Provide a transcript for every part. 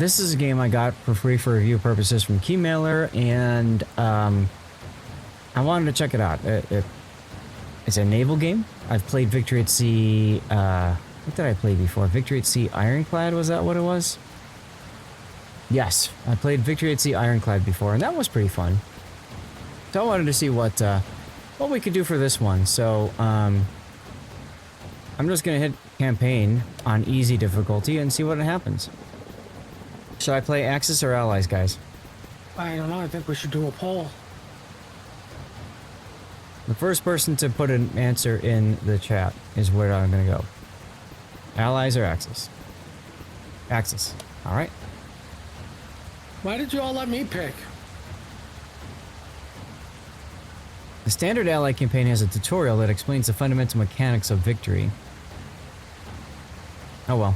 This is a game I got for free for review purposes from Keymailer, and I wanted to check it out. It's a naval game. I've played Victory at Sea. What did I play before? Victory at Sea Ironclad, was that what it was? Yes, I played Victory at Sea Ironclad before, and that was pretty fun. So I wanted to see what we could do for this one. So I'm just gonna hit campaign on easy difficulty and see what happens. Should I play Axis or Allies, guys? I don't know. I think we should do a poll. The first person to put an answer in the chat is where I'm gonna go. Allies or Axis? Axis. All right. Why did you all let me pick? The standard Ally campaign has a tutorial that explains the fundamental mechanics of victory. Oh well.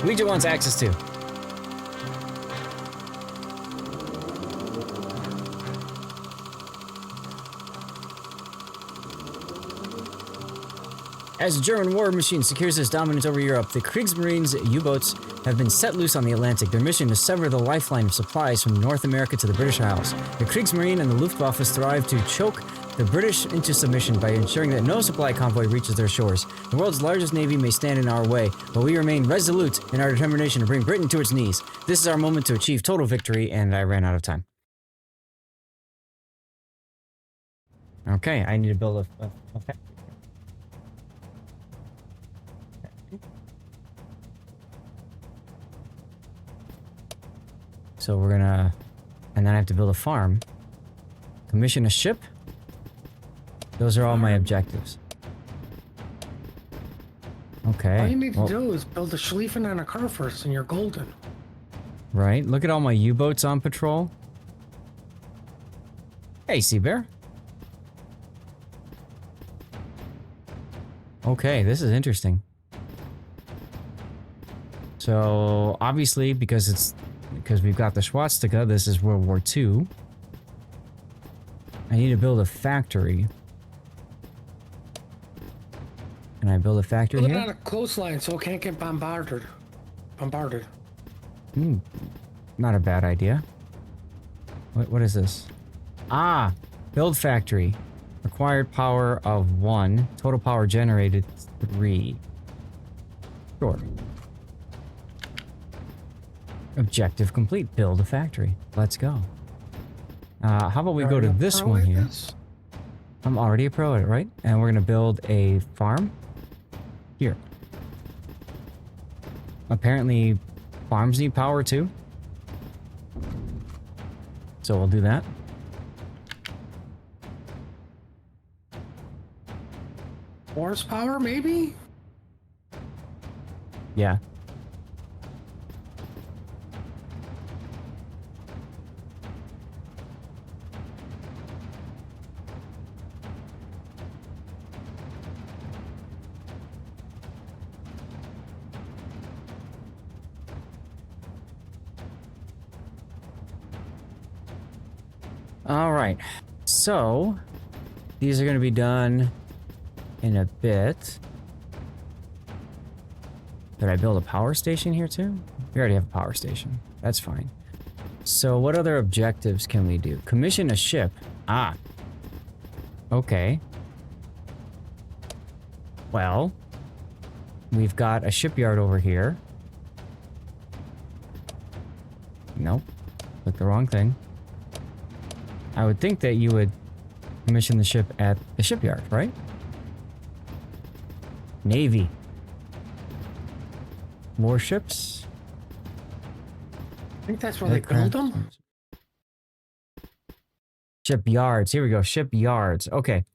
Legion wants Axis too. As the German war machine secures its dominance over Europe, the Kriegsmarine's U-boats have been set loose on the Atlantic. Their mission is to sever the lifeline of supplies from North America to the British Isles. The Kriegsmarine and the Luftwaffe strive to choke the British into submission by ensuring that no supply convoy reaches their shores. The world's largest navy may stand in our way, but we remain resolute in our determination to bring Britain to its knees. This is our moment to achieve total victory, and I ran out of time. Okay, I need to build a factory. So we're gonna, and then I have to build a farm, commission a ship. Those are all my objectives. Okay. All you need to do is build a Schlieffen and a car first, and you're golden. Right. Look at all my U-boats on patrol. Hey, Sea Bear. Okay, this is interesting. So obviously, because we've got the swastika, this is World War II. I need to build a factory. Can I build a factory Build here? it on a coastline so it can't get bombarded. Not a bad idea. What is this? Ah, build factory. Required power of 1. Total power generated 3. Sure. Objective complete. Build a factory. Let's go. How about we go to this one here? I'm already a pro at it, right? And we're gonna build a farm here. Apparently, farms need power too. So we'll do that. Horsepower, maybe? Yeah. All right, so these are going to be done in a bit. Did I build a power station here too? We already have a power station. That's fine. So what other objectives can we do? Commission a ship. Ah. Okay. Well, we've got a shipyard over here. Nope. Clicked the wrong thing. I would think that you would commission the ship at the shipyard, right? Navy. Warships. I think that's where they build them. Shipyards. Here we go. Shipyards. Okay.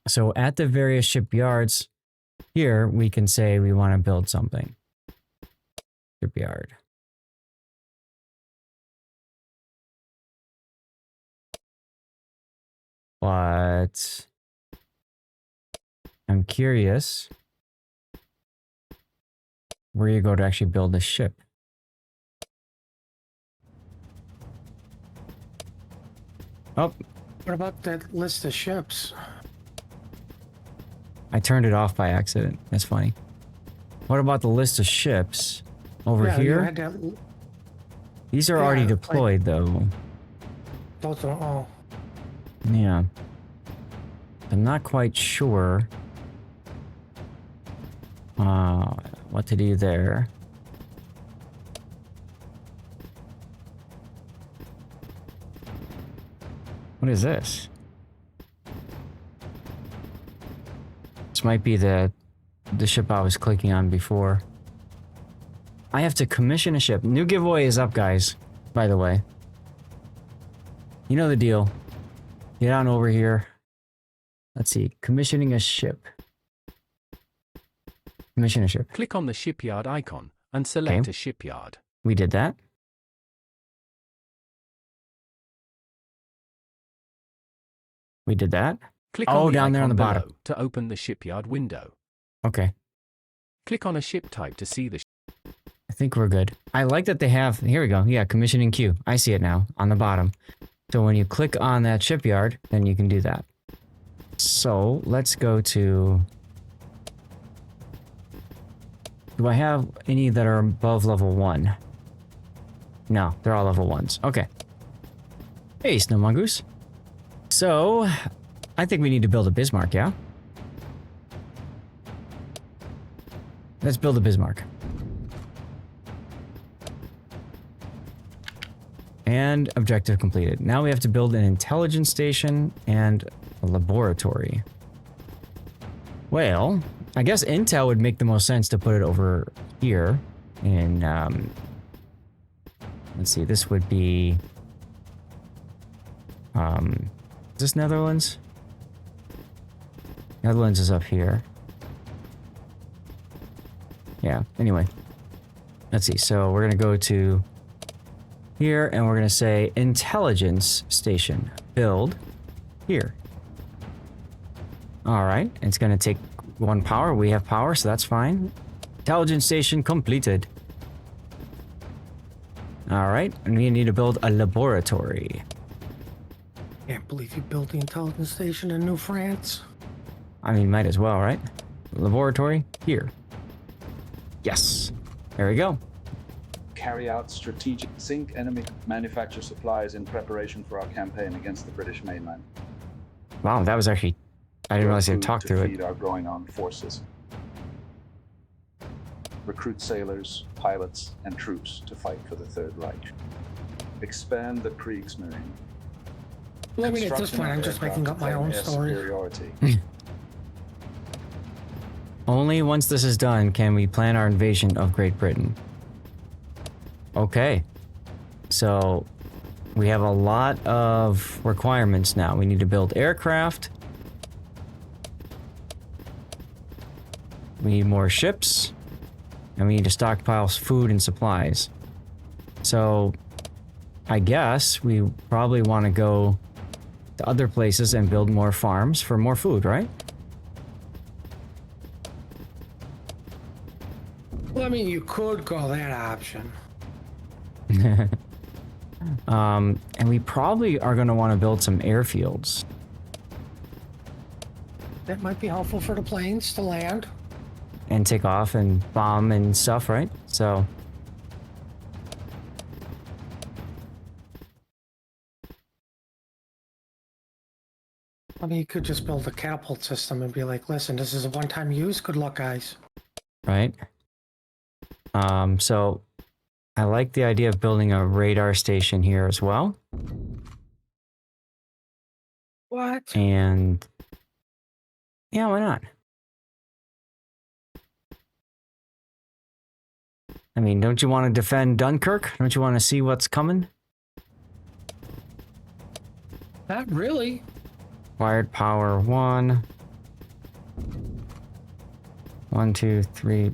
So at the various shipyards here, we can say we want to build something. Shipyard. But I'm curious where you go to actually build a ship. Oh. What about that list of ships? I turned it off by accident. That's funny. What about the list of ships over Yeah, you here? had that. These are Yeah, already like- deployed, though. Those are all. Yeah. I'm not quite sure what to do there. What is this? This might be the ship I was clicking on before. I have to commission a ship. New giveaway is up, guys, by the way. You know the deal. Get on over here. Let's see. Commissioning a ship. Commission a ship. Click on the shipyard icon and select Okay. a shipyard. We did that. We did that. Click Oh, on the down there on icon the bottom. below to open the shipyard window. Okay. Click on a ship type to see the I think we're good. I like that they have, here we go. Yeah, commissioning queue. I see it now on the bottom. So when you click on that shipyard, then you can do that. So let's go to, do I have any that are above level 1? No, they're all level 1s. Okay. Hey, Snow Mongoose. So I think we need to build a Bismarck, yeah? Let's build a Bismarck. And objective completed. Now we have to build an intelligence station and a laboratory. Well, I guess Intel would make the most sense to put it over here. In, let's see, this would be... is this Netherlands? Netherlands is up here. Yeah, anyway. Let's see, so we're gonna go to here and we're gonna say intelligence station build here. All right, it's gonna take 1 power. We have power, so that's fine. Intelligence station completed. All right, and we need to build a laboratory. Can't believe you built the intelligence station in New France. I mean, might as well, right? Laboratory here. Yes, there we go. Carry out strategic sink enemy manufacture supplies in preparation for our campaign against the British mainland. Wow, that was actually, I didn't realize they Food talked to through feed it. our growing armed forces. Recruit sailors, pilots, and troops to fight for the Third Reich. Expand the Kriegsmarine. Well, I mean, at this Construction point, of I'm just aircraft making up my to own claim air story. superiority. Only once this is done can we plan our invasion of Great Britain. Okay. So we have a lot of requirements now. We need to build aircraft. We need more ships. And we need to stockpile food and supplies. So I guess we probably want to go to other places and build more farms for more food, right? Well, I mean, you could go that option. And we probably are going to want to build some airfields. That might be helpful for the planes to land. And take off and bomb and stuff, right? So... I mean, you could just build a catapult system and be like, listen, this is a one-time use. Good luck, guys. Right? So I like the idea of building a radar station here as well. What? And yeah, why not? I mean, don't you want to defend Dunkirk? Don't you want to see what's coming? Not really. Wired power 1. 1, 2, 3,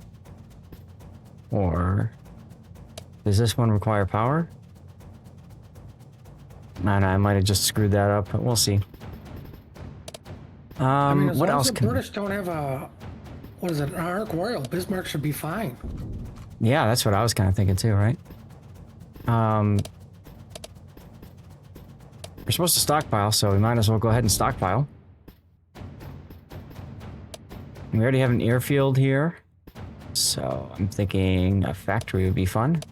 4. Does this one require power? No, I might have just screwed that up, but we'll see. I mean, as what long else as the can... British don't have a, what is it, an Ark Royal, Bismarck should be fine. Yeah, that's what I was kind of thinking too, right? We're supposed to stockpile, so we might as well go ahead and stockpile. We already have an airfield here. So I'm thinking a factory would be fun.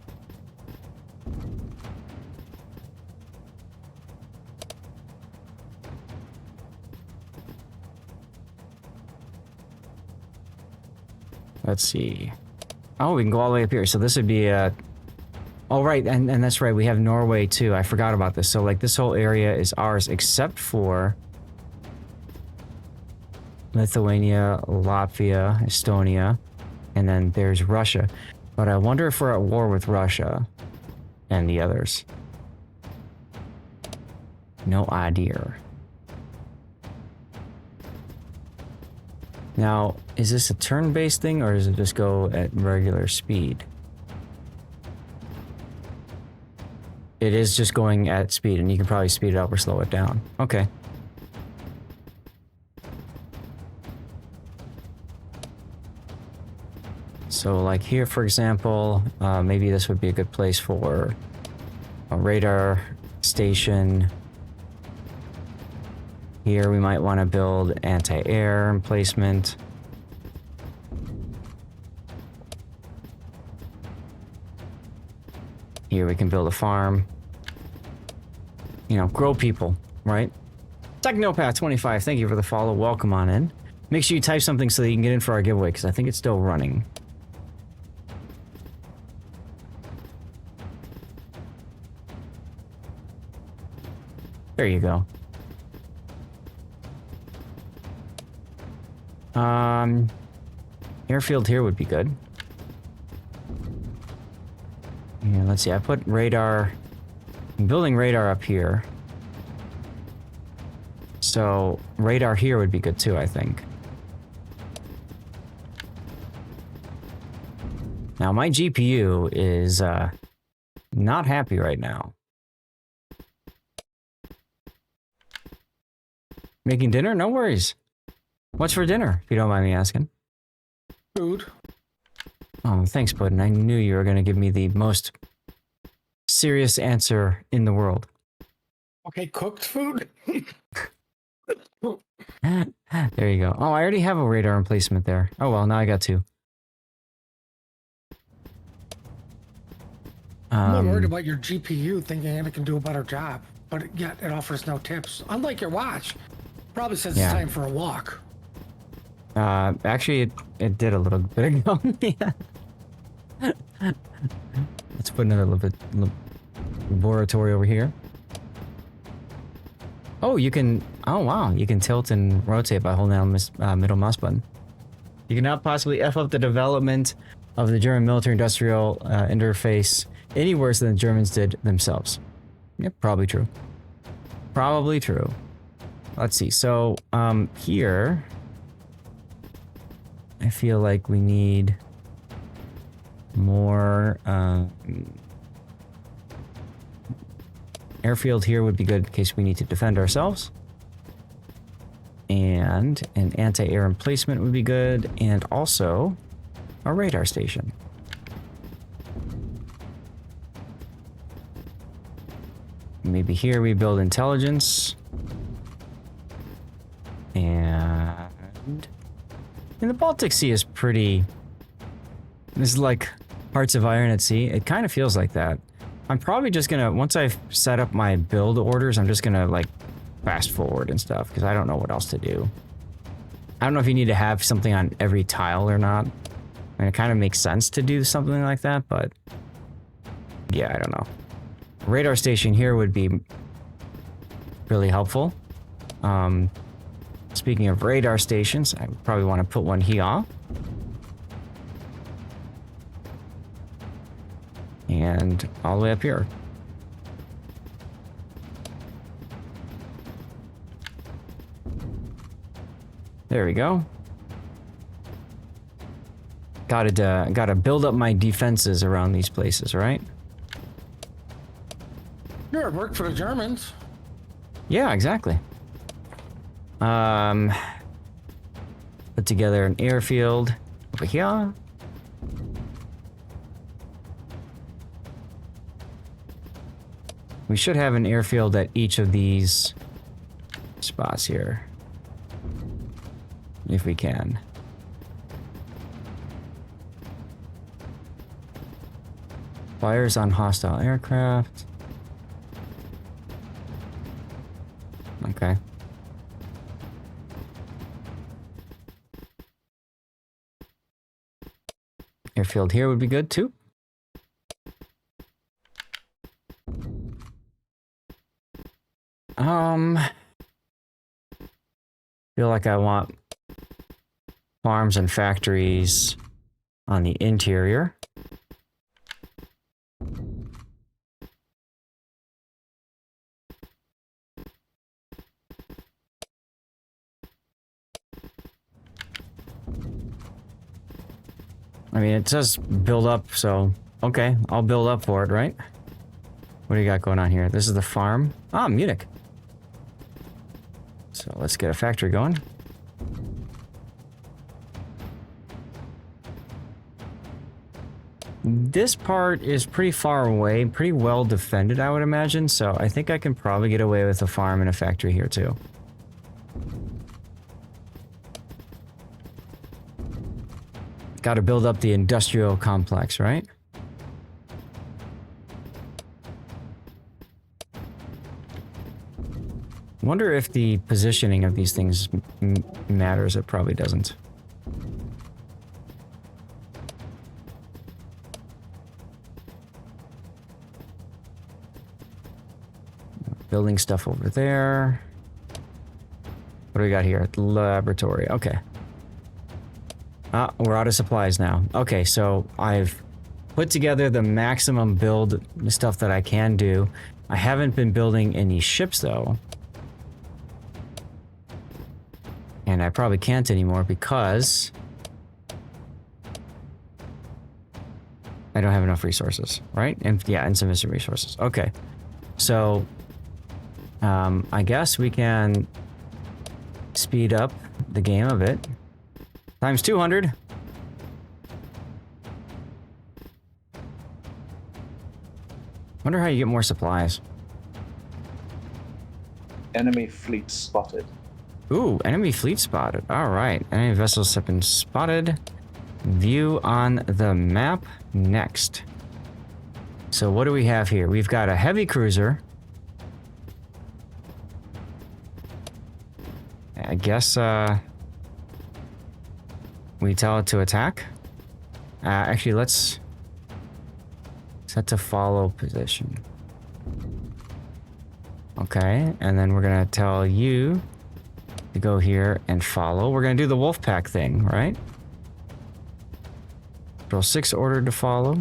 Let's see. Oh, we can go all the way up here. So this would be a... Oh, right. And that's right. We have Norway, too. I forgot about this. So, like, this whole area is ours except for Lithuania, Latvia, Estonia, and then there's Russia. But I wonder if we're at war with Russia and the others. No idea. Now, is this a turn-based thing, or does it just go at regular speed? It is just going at speed, and you can probably speed it up or slow it down. Okay. So, like here, for example, maybe this would be a good place for a radar station. Here we might want to build anti-air emplacement. Here we can build a farm. You know, grow people, right? Technopath25, thank you for the follow. Welcome on in. Make sure you type something so that you can get in for our giveaway, because I think it's still running. There you go. Airfield here would be good. Yeah, let's see. I put radar. I'm building radar up here. So radar here would be good too, I think. Now my GPU is not happy right now. Making dinner? No worries. What's for dinner, if you don't mind me asking? Food. Oh, thanks, Puddin'. I knew you were going to give me the most serious answer in the world. Okay, cooked food? There you go. Oh, I already have a radar emplacement there. Oh, well, now I got two. I'm not worried about your GPU thinking it can do a better job, but yet it offers no tips. Unlike your watch, probably says Yeah. it's time for a walk. Actually, it did a little bit ago. Yeah. Let's put another laboratory over here. Oh, you can... Oh, wow. You can tilt and rotate by holding down this middle mouse button. You cannot possibly F up the development of the German military-industrial interface any worse than the Germans did themselves. Yep, probably true. Probably true. Let's see. So, here... I feel like we need more... airfield here would be good in case we need to defend ourselves. And an anti-air emplacement would be good. And also a radar station. Maybe here we build intelligence. And the Baltic Sea is pretty... This is like Hearts of Iron at Sea. It kind of feels like that. I'm probably just gonna, once I've set up my build orders, I'm just gonna like fast forward and stuff because I don't know what else to do. I don't know if you need to have something on every tile or not. I mean, it kind of makes sense to do something like that, but yeah, I don't know. Radar station here would be really helpful. Speaking of radar stations, I would probably want to put one here. And all the way up here. There we go. Gotta build up my defenses around these places, right? Sure, it worked for the Germans. Yeah, exactly. Put together an airfield over here. We should have an airfield at each of these spots here. If we can. Fires on hostile aircraft. Okay. Airfield here would be good too. Feel like I want farms and factories on the interior. I mean, it says build up, so okay, I'll build up for it, right? What do you got going on here? This is the farm. Ah, Munich. So let's get a factory going. This part is pretty far away, pretty well defended, I would imagine, so I think I can probably get away with a farm and a factory here too. Got to build up the industrial complex, right? Wonder if the positioning of these things matters. It probably doesn't. Building stuff over there. What do we got here? Laboratory. Okay. Ah, we're out of supplies now. Okay, so I've put together the maximum build stuff that I can do. I haven't been building any ships though. And I probably can't anymore because I don't have enough resources, right? And yeah, insufficient resources. Okay. So I guess we can speed up the game a bit. Times 200. Wonder how you get more supplies. Enemy fleet spotted. Ooh, enemy fleet spotted. All right, enemy vessels have been spotted. View on the map next. So what do we have here? We've got a heavy cruiser. I guess we tell it to attack. Actually, let's set to follow position. Okay, and then we're gonna tell you to go here and follow. We're gonna do the wolf pack thing, right? Control 6 ordered to follow.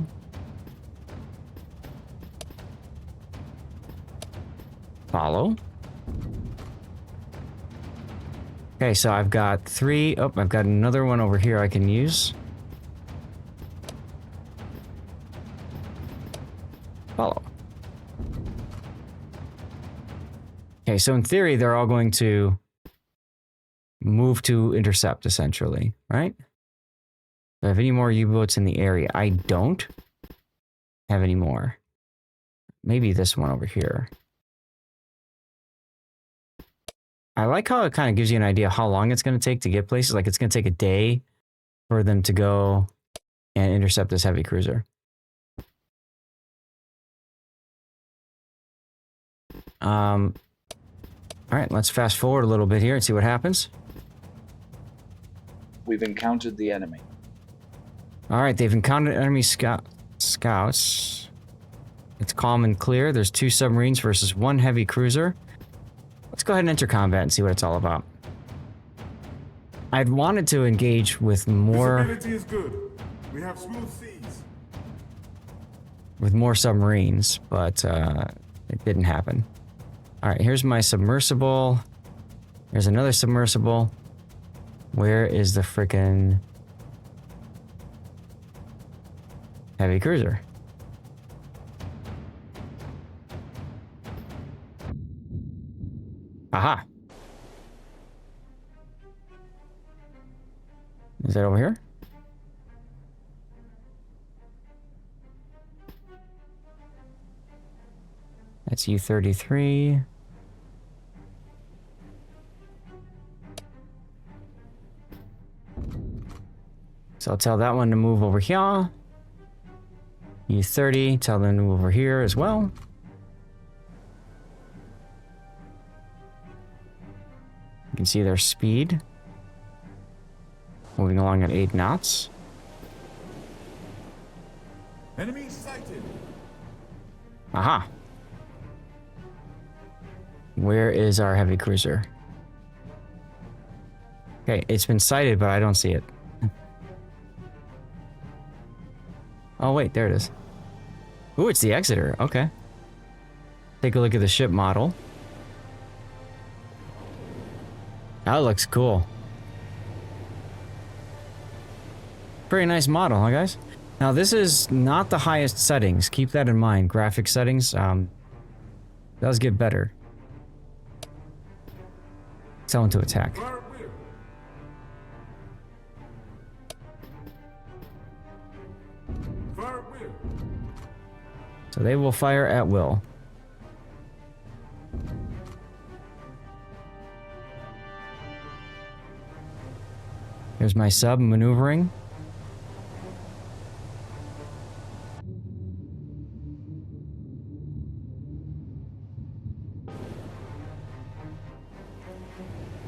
Follow. Okay, so I've got 3. Oh, I've got another one over here I can use. Follow. Okay, so in theory, they're all going to move to intercept, essentially, right? Do I have any more U-boats in the area? I don't have any more. Maybe this one over here. I like how it kind of gives you an idea how long it's going to take to get places. Like, it's going to take a day for them to go and intercept this heavy cruiser. All right, let's fast forward a little bit here and see what happens. We've encountered the enemy. All right, they've encountered enemy scouts. It's calm and clear. There's 2 submarines versus 1 heavy cruiser. Let's go ahead and enter combat and see what it's all about. I'd wanted to engage with more... Visibility is good. We have smooth seas. With more submarines, but it didn't happen. All right, here's my submersible. There's another submersible. Where is the frickin' heavy cruiser? Aha. Is that over here? That's U-33. So I'll tell that one to move over here. E30, tell them to move over here as well. You can see their speed. Moving along at 8 knots. Enemy sighted. Aha. Where is our heavy cruiser? Okay, it's been sighted, but I don't see it. Oh, wait, there it is. Ooh, it's the Exeter. Okay. Take a look at the ship model. That looks cool. Pretty nice model, huh, guys? Now, this is not the highest settings. Keep that in mind. Graphic settings does get better. Tell them to attack. Fire at will. Fire at will. So they will fire at will. Here's my sub maneuvering.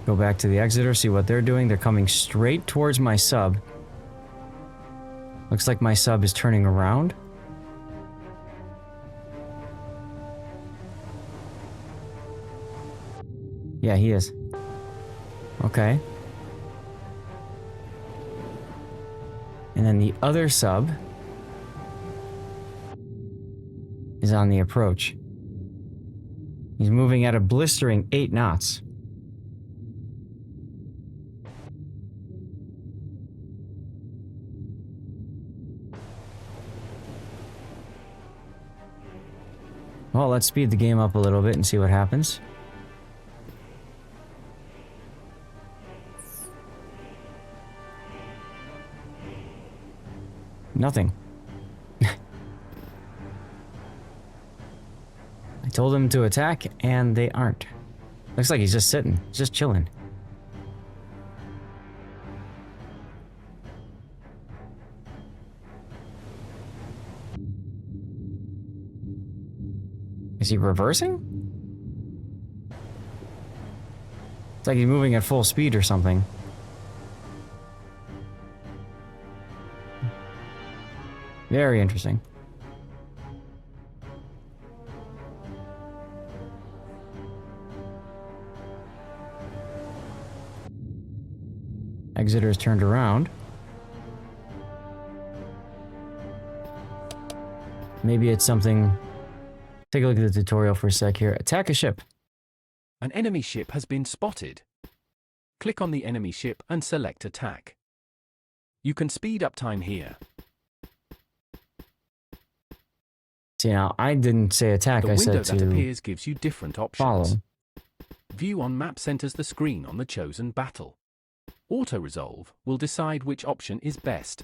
Go back to the Exeter, see what they're doing. They're coming straight towards my sub. Looks like my sub is turning around. Yeah, he is. Okay. And then the other sub is on the approach. He's moving at a blistering 8 knots. Well, let's speed the game up a little bit and see what happens. Nothing. I told him to attack, and they aren't. Looks like he's just sitting, just chilling. Is he reversing? It's like he's moving at full speed or something. Very interesting. Exeter's turned around. Maybe it's something... Take a look at the tutorial for a sec here. Attack a ship. An enemy ship has been spotted. Click on the enemy ship and select attack. You can speed up time here. See, now, I didn't say attack, The I window said that to appears gives you different options. follow. View on map centers the screen on the chosen battle. Auto-resolve will decide which option is best.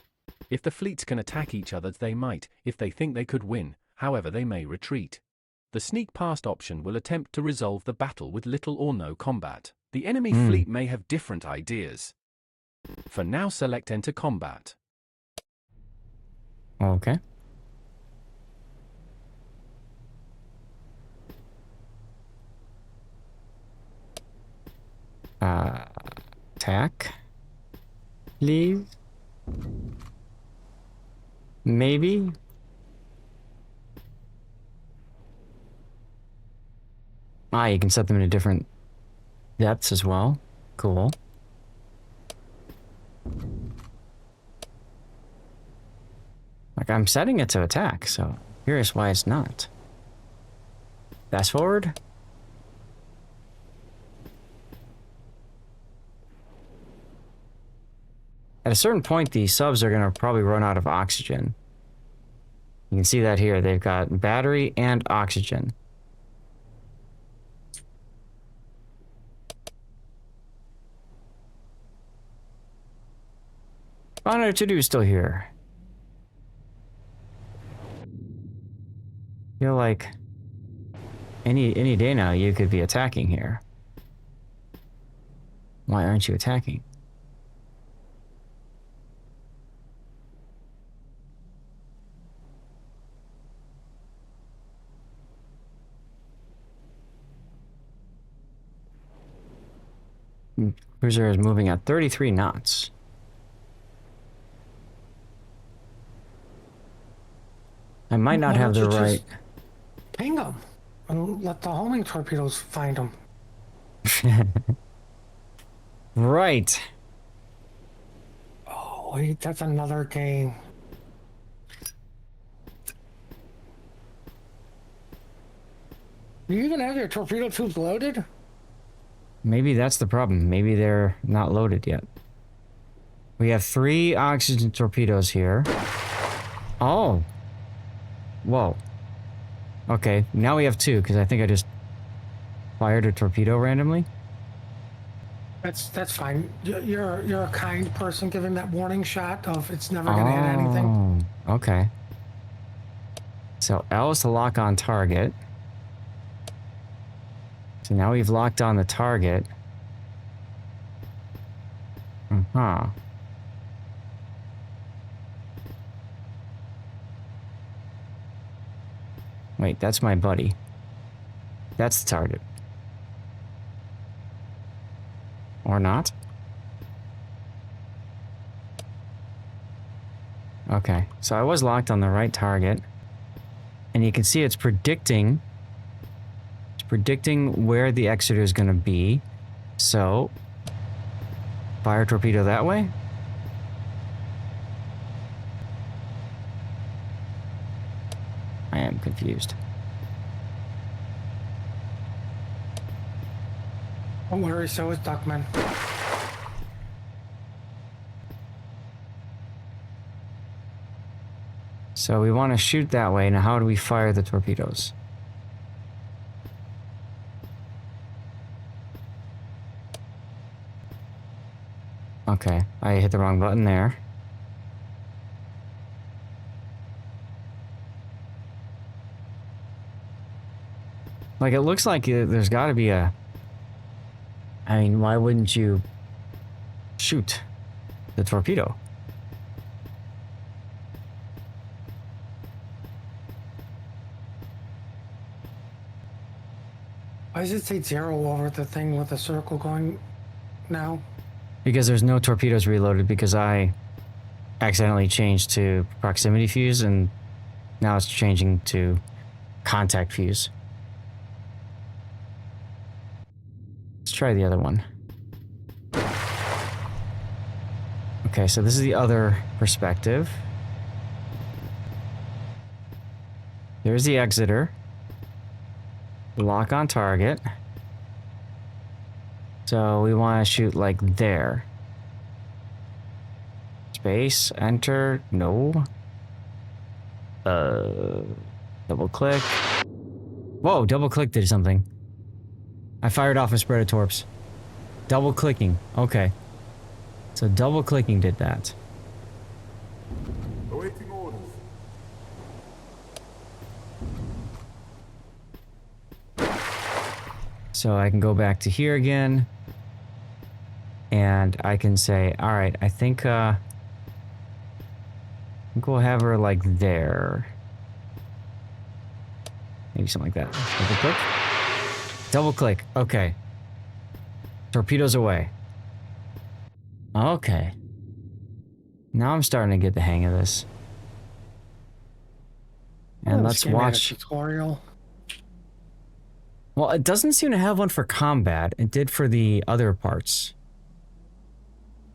If the fleets can attack each other, they might. If they think they could win, however, they may retreat. The sneak past option will attempt to resolve the battle with little or no combat. The enemy fleet may have different ideas. For now, select enter combat. Okay. Attack. Leave. Maybe. Ah, you can set them into different depths as well. Cool. Like, I'm setting it to attack, so curious why it's not. Fast forward. At a certain point, the subs are going to probably run out of oxygen. You can see that here. They've got battery and oxygen. Honor to do still here. Feel like any day now you could be attacking here. Why aren't you attacking? cruiser is moving at 33 knots. I might not Why have don't the you right... just ping them and let the homing torpedoes find them. Right. Oh, wait, that's another game. Do you even have your torpedo tubes loaded? Maybe that's the problem. Maybe they're not loaded yet. We have 3 oxygen torpedoes here. Oh. Whoa. Okay, now we have 2, because I think I just fired a torpedo randomly. That's fine. You're a kind person giving that warning shot of it's never gonna hit anything. Oh, okay. So L is to lock on target. So now we've locked on the target. Uh-huh. Wait, that's my buddy. That's the target. Or not? Okay, so I was locked on the right target. And you can see it's predicting where the exeter is going to be. So, fire torpedo that way. I am confused. Don't worry, so is Duckman. So we want to shoot that way. Now how do we fire the torpedoes? Okay, I hit the wrong button there. Like, it looks like there's got to be a... I mean, why wouldn't you shoot the torpedo? Why does it say 0 over the thing with the circle going now? Because there's no torpedoes reloaded because I accidentally changed to proximity fuse and now it's changing to contact fuse. Let's try the other one. Okay, so this is the other perspective. There's the exeter. Lock on target. So we want to shoot like there. Space, enter, no. Double click. Whoa, double click did something. I fired off a spread of torps. Double clicking, okay. So double clicking did that. Awaiting orders. So I can go back to here again. And I can say, all right, I think we'll have her like there. Maybe something like that. Double click. Double click. Okay. Torpedoes away. Okay. Now I'm starting to get the hang of this. And let's watch. Tutorial. Well, it doesn't seem to have one for combat. It did for the other parts.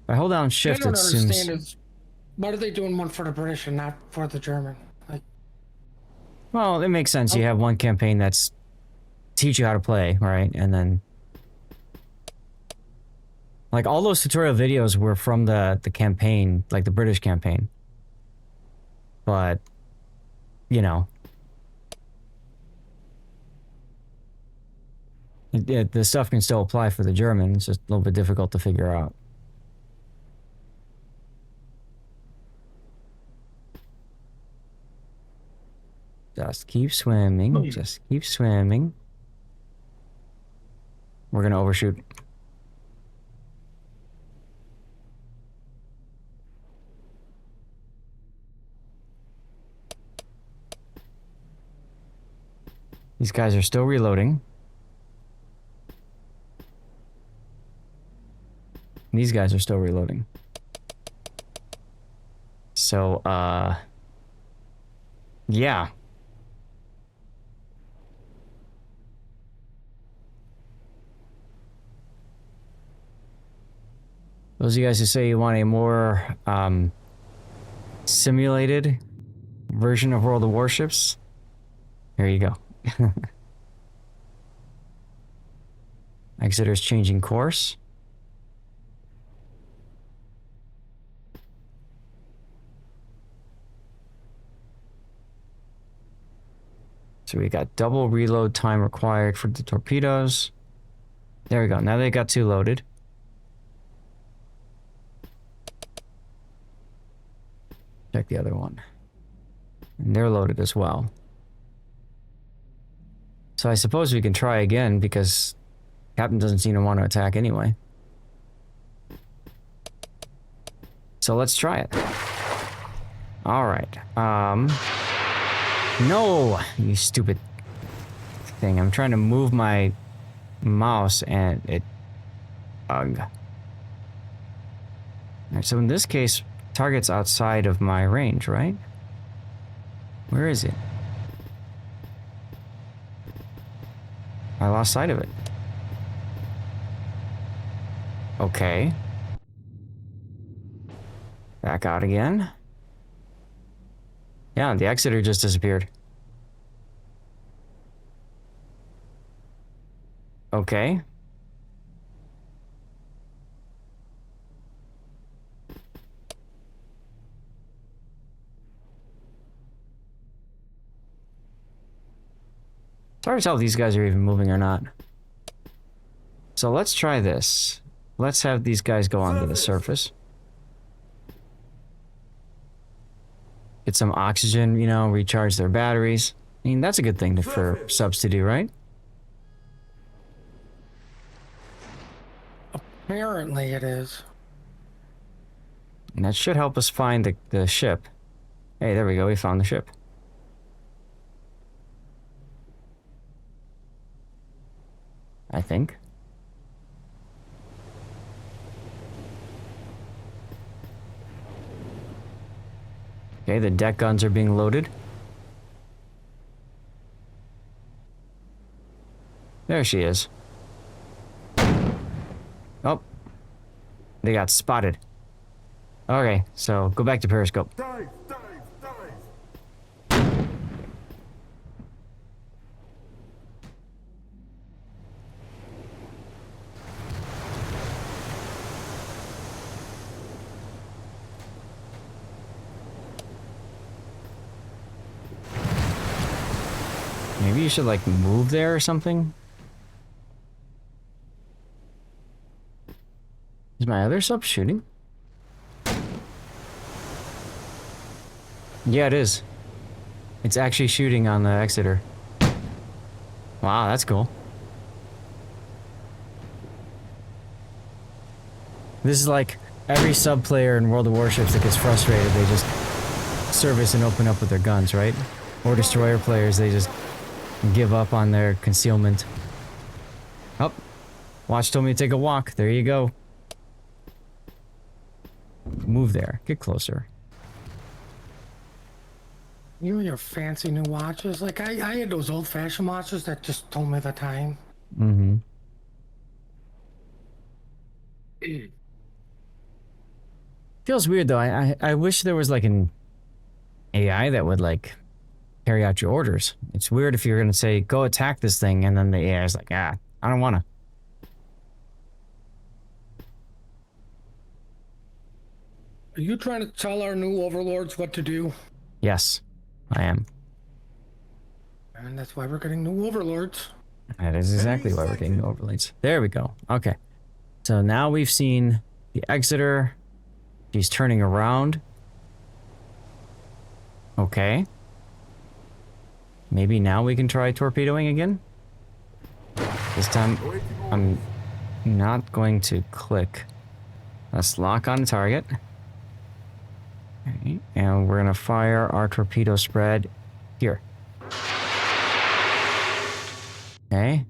If I hold down shift, I don't it understand seems... is why are they doing one for the British and not for the German? Like, Well, it makes sense. You have one campaign that's teach you how to play, right? And then... Like, all those tutorial videos were from the campaign, like the British campaign. But, you know... the stuff can still apply for the German. It's just a little bit difficult to figure out. Just keep swimming. Just keep swimming. We're gonna overshoot. These guys are still reloading. These guys are still reloading. So, yeah. Those of you guys who say you want a more, simulated version of World of Warships, there you go. Exeter's changing course. So we got double reload time required for the torpedoes. There we go. Now they got 2 loaded. Check the other one. And they're loaded as well. So I suppose we can try again because Captain doesn't seem to want to attack anyway. So let's try it. All right. No, you stupid thing. I'm trying to move my mouse and it... Ugh. Alright, so in this case, target's outside of my range, right? Where is it? I lost sight of it. Okay. Back out again. Yeah, the Exeter just disappeared. Okay. It's hard to tell if these guys are even moving or not. So let's try this. Let's have these guys go onto the surface. Get some oxygen, you know, recharge their batteries. I mean, that's a good thing for subs to do, right? Apparently it is. And that should help us find the ship. Hey, there we go. We found the ship. I think. Okay, the deck guns are being loaded. There she is. Oh. They got spotted. Okay, so go back to periscope. Dive, dive, dive. Maybe you should, like, move there or something? Is my other sub shooting? Yeah, it is. It's actually shooting on the Exeter. Wow, that's cool. This is like every sub player in World of Warships that gets frustrated, they just service and open up with their guns, right? Or destroyer players, they just give up on their concealment. Oh, Watch told me to take a walk. There you go. Move there. Get closer. You and your fancy new watches. Like, I had those old-fashioned watches that just told me the time. Mm-hmm. Feels weird, though. I wish there was, like, an AI that would, like, carry out your orders. It's weird if you're going to say, go attack this thing, and then the AI is like, I don't want to. Are you trying to tell our new overlords what to do? Yes, I am. And that's why we're getting new overlords. That is exactly why we're getting overlays. There we go. Okay. So now we've seen the Exeter. She's turning around. Okay. Maybe now we can try torpedoing again? This time, I'm not going to click. Let's lock on target. Okay. And we're going to fire our torpedo spread here. Okay.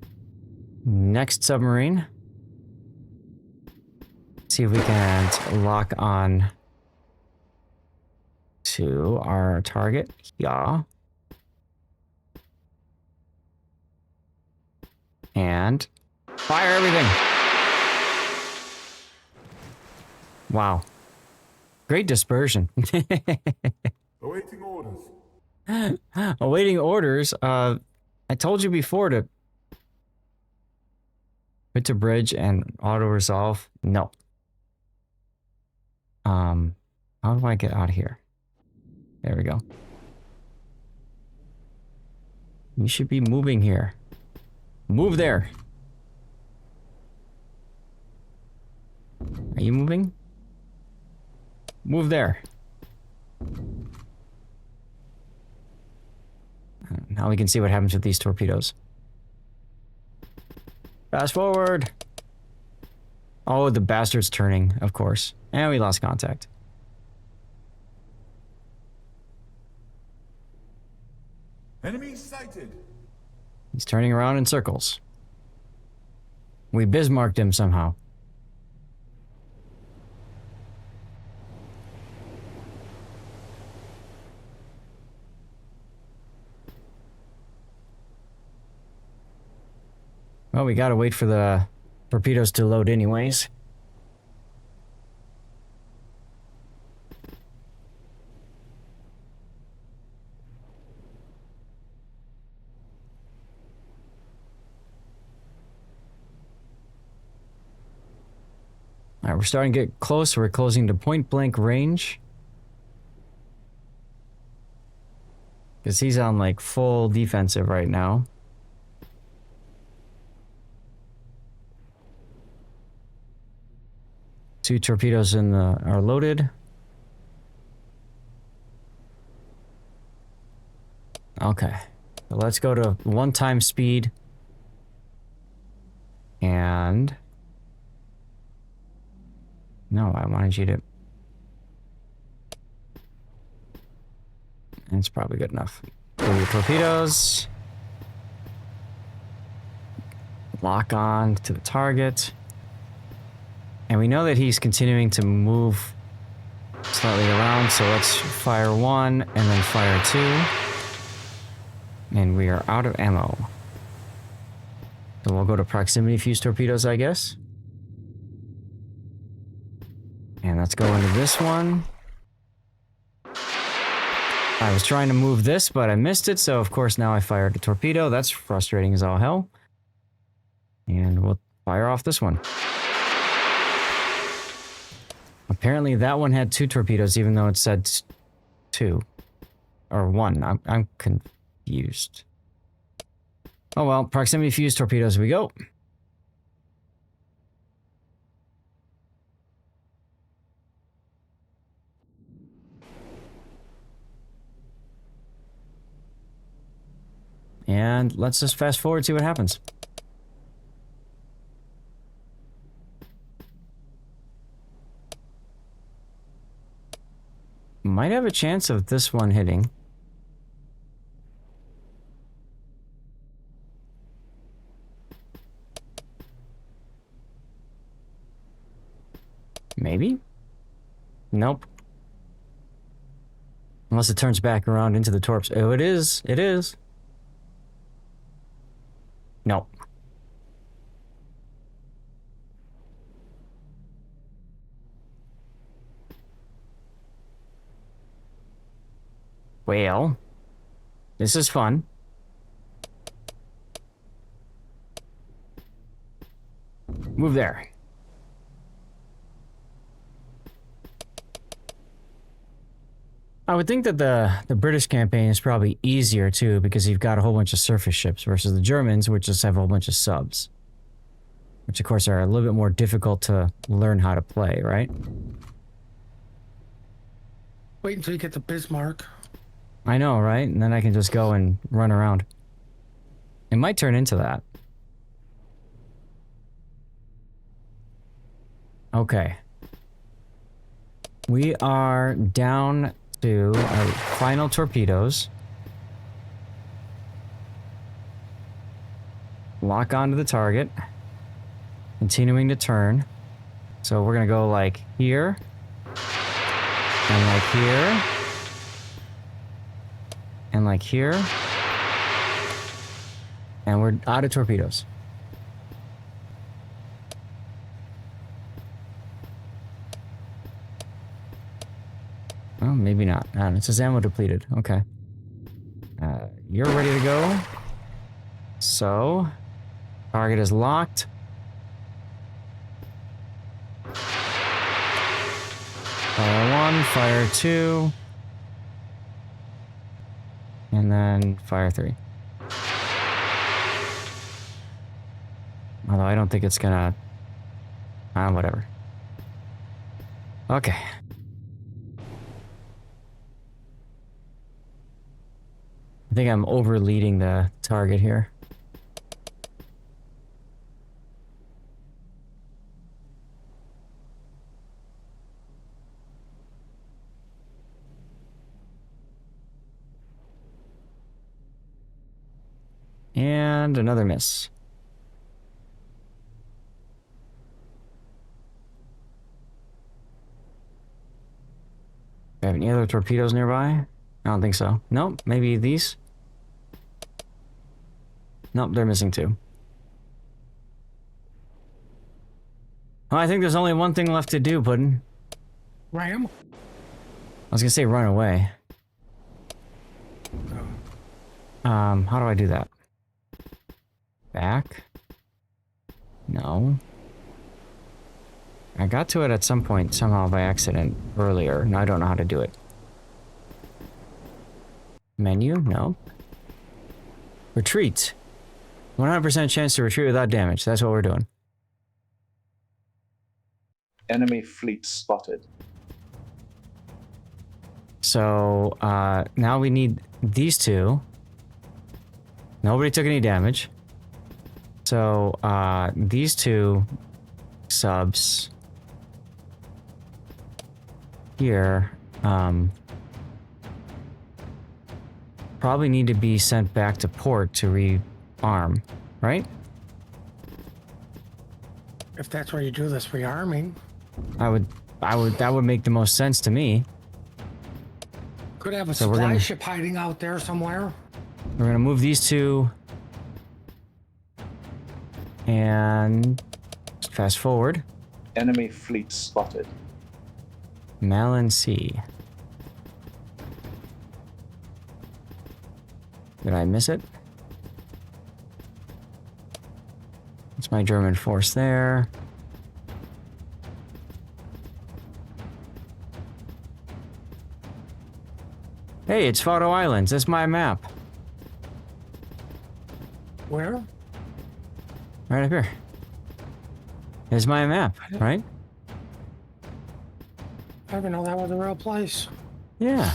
Next submarine. see if we can lock on to our target. Yeah. And fire everything. Wow. Great dispersion. Awaiting orders. Awaiting orders. I told you before to put to bridge and auto resolve. No. How do I get out of here? There we go. You should be moving here. Move there. Are you moving? Move there. Now we can see what happens with these torpedoes. Fast forward. Oh, the bastard's turning, of course. And we lost contact. Enemy sighted. He's turning around in circles. We Bismarcked him somehow. Well, we gotta wait for the torpedoes to load anyways. Alright, we're starting to get close. We're closing to point blank range. Because he's on like full defensive right now. Two torpedoes are loaded. Okay. So let's go to 1 speed. And no, I wanted you to. It's probably good enough. Go your torpedoes. Lock on to the target. And we know that he's continuing to move slightly around, so let's fire 1 and then fire 2. And we are out of ammo. So we'll go to proximity fuse torpedoes, I guess. And let's go into this one. I was trying to move this, but I missed it, so of course now I fired a torpedo. That's frustrating as all hell. And we'll fire off this one. Apparently that one had 2 torpedoes, even though it said 2. Or 1. I'm confused. Oh well, proximity fuse torpedoes we go. And let's just fast forward, see what happens. Might have a chance of this one hitting. Maybe? Nope. Unless it turns back around into the torps. Oh, it is. It is. Nope. Well, this is fun. Move there. I would think that the British campaign is probably easier too, because you've got a whole bunch of surface ships versus the Germans, which just have a whole bunch of subs. Which of course are a little bit more difficult to learn how to play, right? Wait until you get the Bismarck. I know, right? And then I can just go and run around. It might turn into that. Okay. We are down to our final torpedoes. Lock onto the target. Continuing to turn. So we're gonna go like here. And like here. And like here. And we're out of torpedoes. Oh, maybe not. It says ammo depleted. Okay. You're ready to go. So, target is locked. Fire 1, fire 2. And then fire 3. Although I don't think it's gonna... whatever. Okay. I think I'm overleading the target here. And another miss. Do I have any other torpedoes nearby? I don't think so. Nope, maybe these? Nope, they're missing 2. Oh, I think there's only one thing left to do, Puddin'. Ram? I was gonna say run away. How do I do that? Back? No. I got to it at some point somehow by accident earlier, and I don't know how to do it. Menu? No. Retreat. 100% chance to retreat without damage. That's what we're doing. Enemy fleet spotted. So, now we need these 2. Nobody took any damage. So, these 2 subs here, probably need to be sent back to port to rearm, right? If that's where you do this rearming. That would make the most sense to me. Could have a So we're supply gonna- ship hiding out there somewhere. We're gonna move these 2 and just fast forward. Enemy fleet spotted. Malin Sea. Did I miss it? It's my German force there. Hey, it's Photo Islands. That's my map. Where? Right up here. It's my map, right? I didn't know that was a real place. Yeah.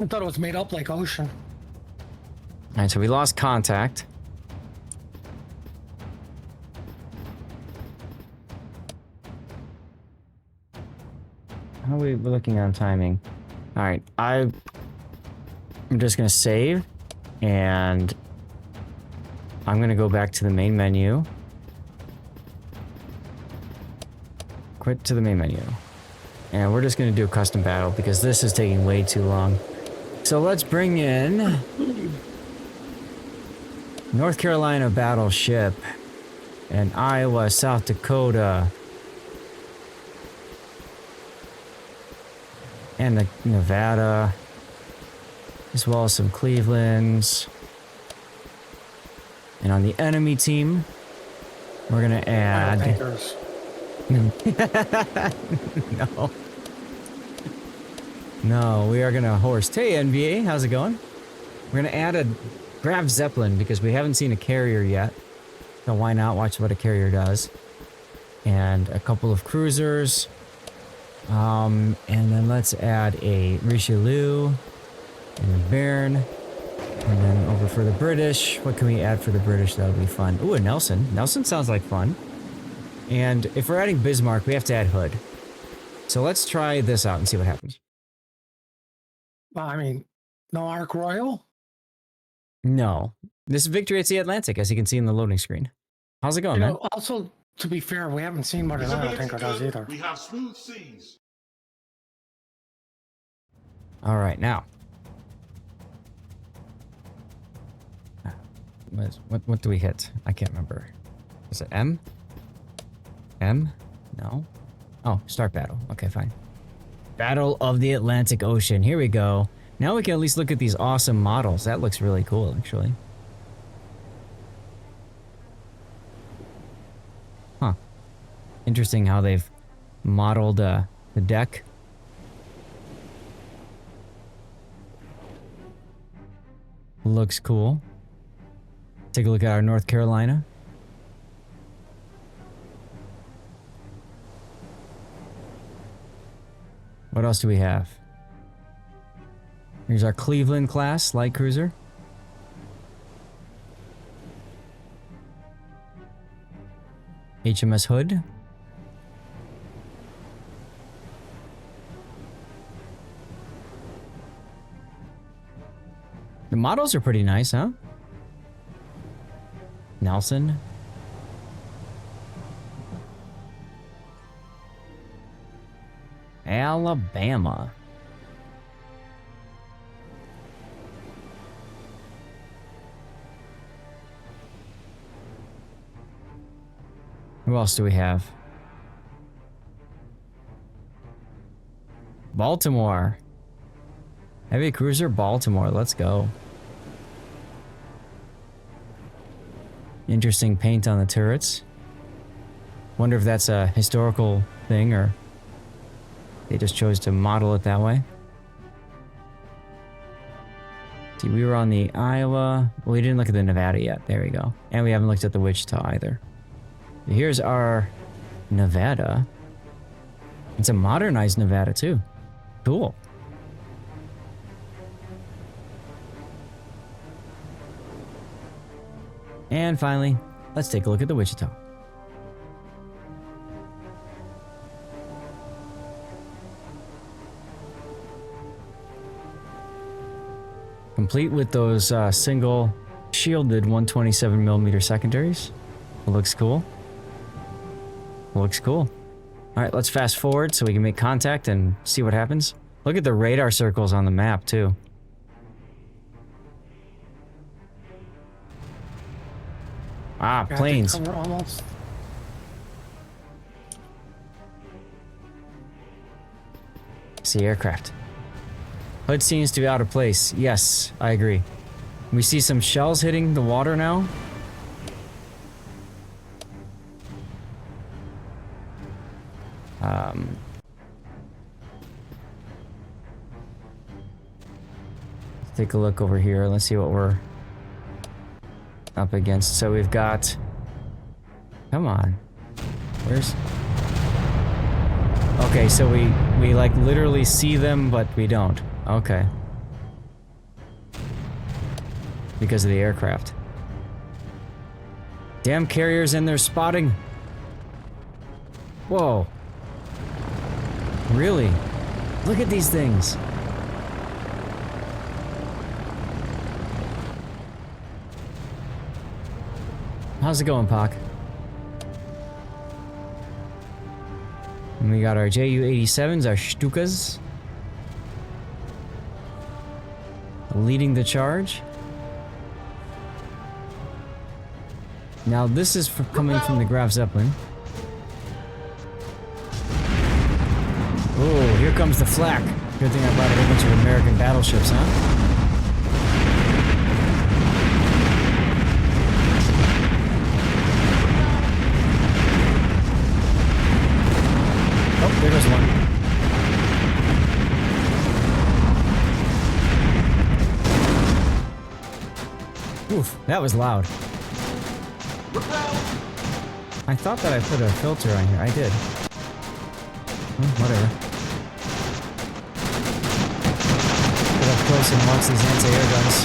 I thought it was made up like ocean. Alright, so we lost contact. How are we looking on timing? Alright, I'm just gonna save, and I'm gonna go back to the main menu. Quit to the main menu. And we're just gonna do a custom battle because this is taking way too long. So let's bring in North Carolina battleship and Iowa, South Dakota, and the Nevada, as well as some Clevelands. And on the enemy team, we're gonna add. Tankers. No. No, we are gonna host. Hey, NBA, how's it going? We're gonna add a Graf Zeppelin because we haven't seen a carrier yet. So why not watch what a carrier does? And a couple of cruisers. And then let's add a Richelieu and a Bairn. And then over for the British, what can we add for the British that'll be fun? Ooh, a Nelson. Nelson sounds like fun. And if we're adding Bismarck, we have to add Hood. So let's try this out and see what happens. Well, I mean, no Ark Royal? No. This is Victory at Sea Atlantic, as you can see in the loading screen. How's it going, man? Also, To be fair, we haven't seen what an oil Visibility tanker does good. either. We have smooth seas. All right, now. What do we hit? I can't remember. Is it M? M? No. Oh, start battle. Okay, fine. Battle of the Atlantic Ocean. Here we go. Now we can at least look at these awesome models. That looks really cool, actually. Huh. Interesting how they've modeled the deck. Looks cool. Take a look at our North Carolina. What else do we have? Here's our Cleveland class light cruiser. HMS Hood. The models are pretty nice, huh? Nelson. Alabama. Who else do we have? Baltimore. Heavy cruiser Baltimore. Let's go. Interesting paint on the turrets. Wonder if that's a historical thing or they just chose to model it that way. See, we were on the Iowa. Well, we didn't look at the Nevada yet. There we go. And we haven't looked at the Wichita either. Here's our Nevada. It's a modernized Nevada too. Cool. And finally, let's take a look at the Wichita. Complete with those single shielded 127mm secondaries. It looks cool. Looks cool. All right, let's fast forward so we can make contact and see what happens. Look at the radar circles on the map too. Ah, planes. Almost. See aircraft. Hood seems to be out of place. Yes, I agree. We see some shells hitting the water now. Let's take a look over here. Let's see what we're up against. So we've got... Come on. Where's... Okay, so we like literally see them, but we don't. Okay. Because of the aircraft. Damn carriers and they're spotting. Whoa. Really? Look at these things. How's it going, Pac? And we got our Ju-87s, our Stukas. Leading the charge. Now this is coming from the Graf Zeppelin. Oh, here comes the flak. Good thing I brought a whole bunch of American battleships, huh? Oh, there goes one. Oof, that was loud. I thought that I put a filter on here. I did. Whatever. Get up close and watch these anti-air guns.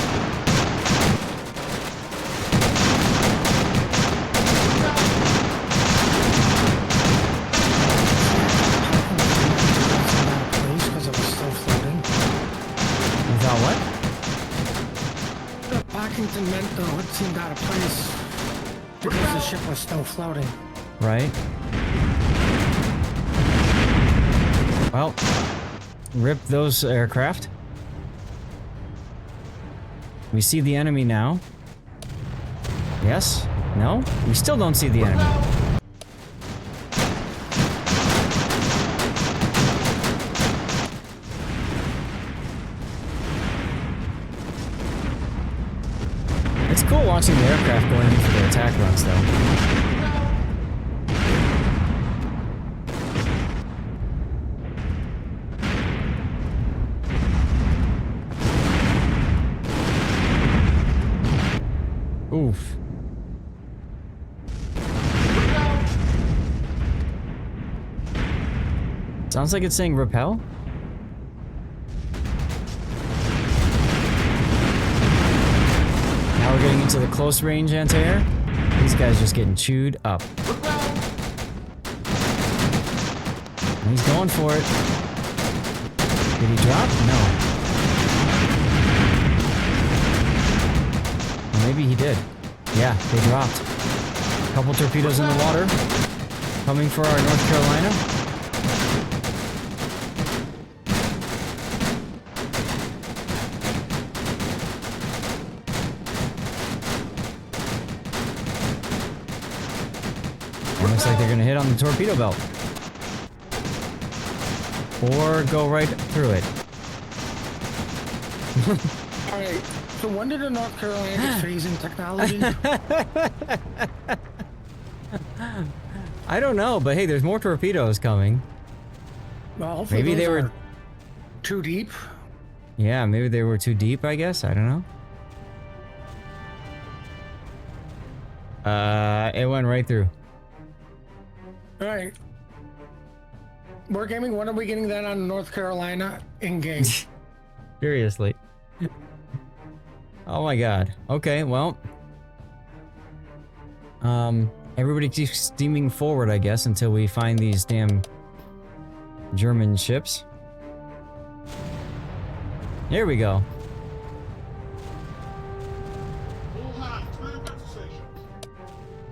Because it was still floating. Without what? Parkington meant the hood seemed out of place because the ship was still floating. right? Well, rip those aircraft. We see the enemy now. Yes? No? We still don't see the enemy. It's cool watching the aircraft going in for their attack runs, though. Oof. Sounds like it's saying repel. Now we're getting into the close range anti-air. These guys just getting chewed up. And he's going for it. Did he drop? No. Maybe he did. Yeah, they dropped. A couple torpedoes in the water. Coming for our North Carolina. It looks like they're going to hit on the torpedo belt. Or go right through it. Alright, so when did the North Carolina get phasing technology? I don't know, but hey, there's more torpedoes coming. Well, hopefully Maybe they those were are too deep. Yeah, maybe they were too deep, I guess. I don't know. It went right through. Alright. Wargaming, when are we getting that on North Carolina in-game? Seriously. Oh my god. Okay, well. Everybody keeps steaming forward, I guess, until we find these damn German ships. Here we go.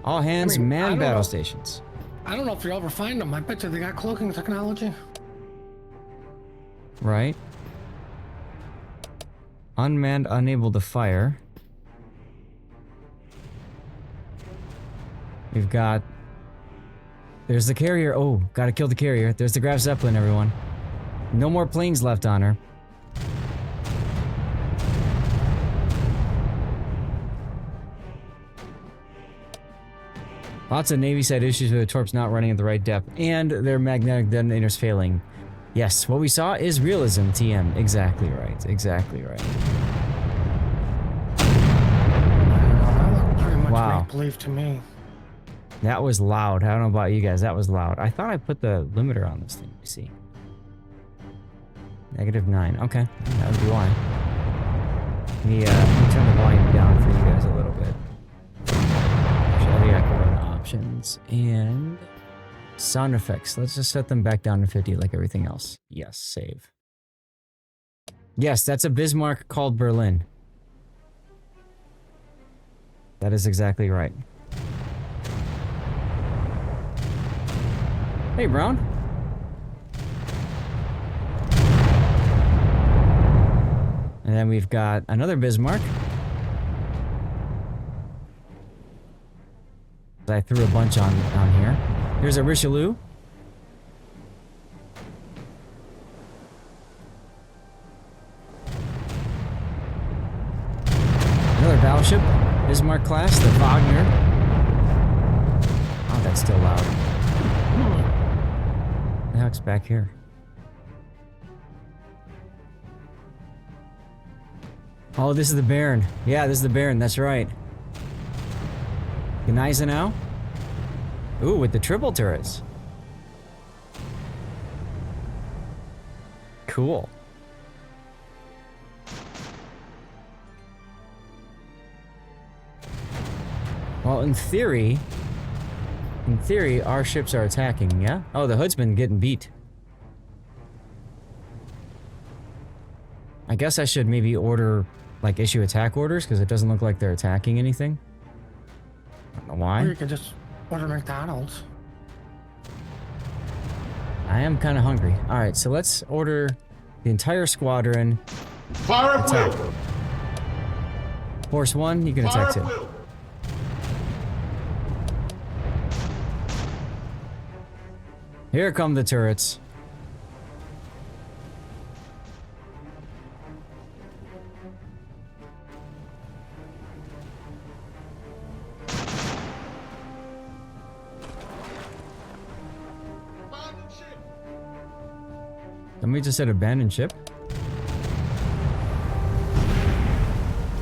All hands, man battle stations. I don't know if you'll ever find them. I bet you they got cloaking technology. Right. Unmanned, unable to fire. We've got... There's the carrier. Oh, gotta kill the carrier. There's the Graf Zeppelin, everyone. No more planes left on her. Lots of Navy side issues with the torps not running at the right depth and their magnetic detonators failing. Yes, what we saw is realism, TM. Exactly right. Exactly right. That looked pretty much Wow. make-believe to me. That was loud. I don't know about you guys. That was loud. I thought I put the limiter on this thing. You see. -9. Okay. That would be why. Let me turn the volume down for you guys a little bit. Actually, I can run options and sound effects. Let's just set them back down to 50 like everything else. Yes, save. Yes, that's a Bismarck called Berlin. That is exactly right. Hey, Brown. And then we've got another Bismarck. I threw a bunch on here. Here's a Richelieu. Another battleship. Bismarck class, the Wagner. Oh, that's still loud. What the heck's back here? Oh, this is the Baron. Yeah, this is the Baron. That's right. Gneisenau. Ooh, with the triple turrets. Cool. Well, in theory, our ships are attacking, yeah? Oh, the Hood's been getting beat. I guess I should maybe order, like, issue attack orders, because it doesn't look like they're attacking anything. I don't know why. Or you could just order McDonald's. I am kind of hungry. All right, so let's order the entire squadron. Fire at Attack. will. Force 1, you can Fire attack at 2. will. Here come the turrets. Somebody just said abandoned ship.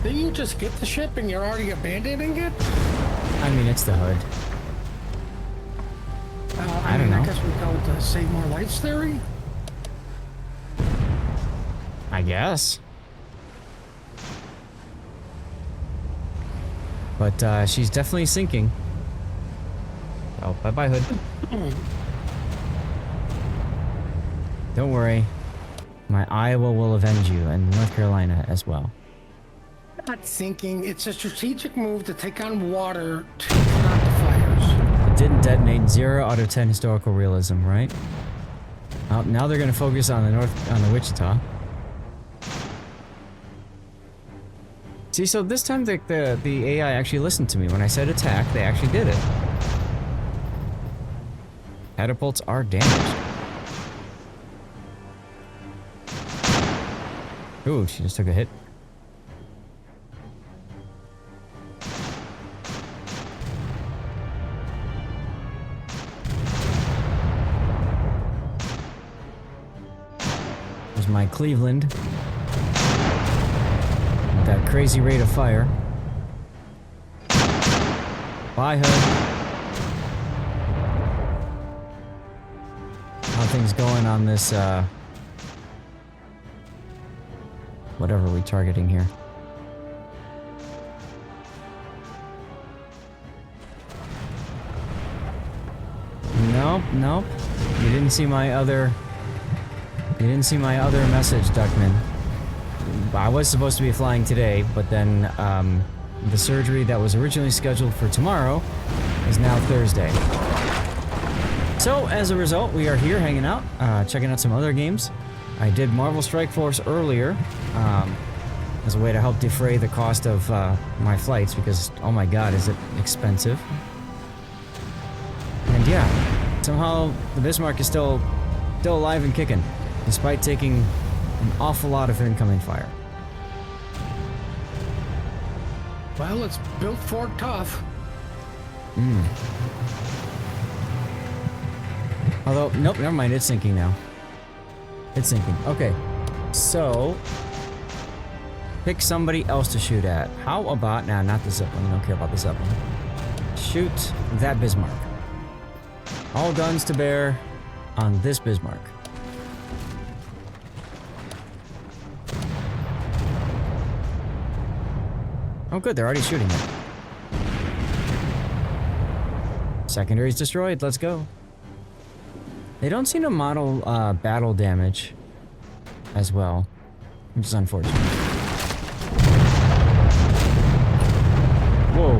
Didn't you just get the ship and you're already abandoning it? I mean, it's the hood. I don't know. I guess we go with the save more lives theory. I guess. But she's definitely sinking. Oh, bye-bye, hood. Don't worry. My Iowa will avenge you, and North Carolina as well. Not sinking. It's a strategic move to take on water to put out the fires. It didn't detonate. 0 out of 10 historical realism, right? Now they're gonna focus on the Wichita. See, so this time the AI actually listened to me. When I said attack, they actually did it. Catapults are damaged. Ooh, she just took a hit. There's my Cleveland. With that crazy rate of fire. Bye, hood. How things going on this, whatever we're targeting here. Nope. You didn't see my other message, Duckman. I was supposed to be flying today, but then the surgery that was originally scheduled for tomorrow is now Thursday. So as a result, we are here hanging out, checking out some other games. I did Marvel Strike Force earlier as a way to help defray the cost of my flights because, oh my god, is it expensive. And yeah, somehow the Bismarck is still alive and kicking, despite taking an awful lot of incoming fire. Well, it's built for tough. Although, nope, never mind, it's sinking now. It's sinking. Okay, so pick somebody else to shoot at. How about, nah, not the Zeppelin, we don't care about the Zeppelin. Shoot that Bismarck. All guns to bear on this Bismarck. Oh good, they're already shooting it. Secondary's destroyed, let's go. They don't seem to model battle damage as well, which is unfortunate. Whoa.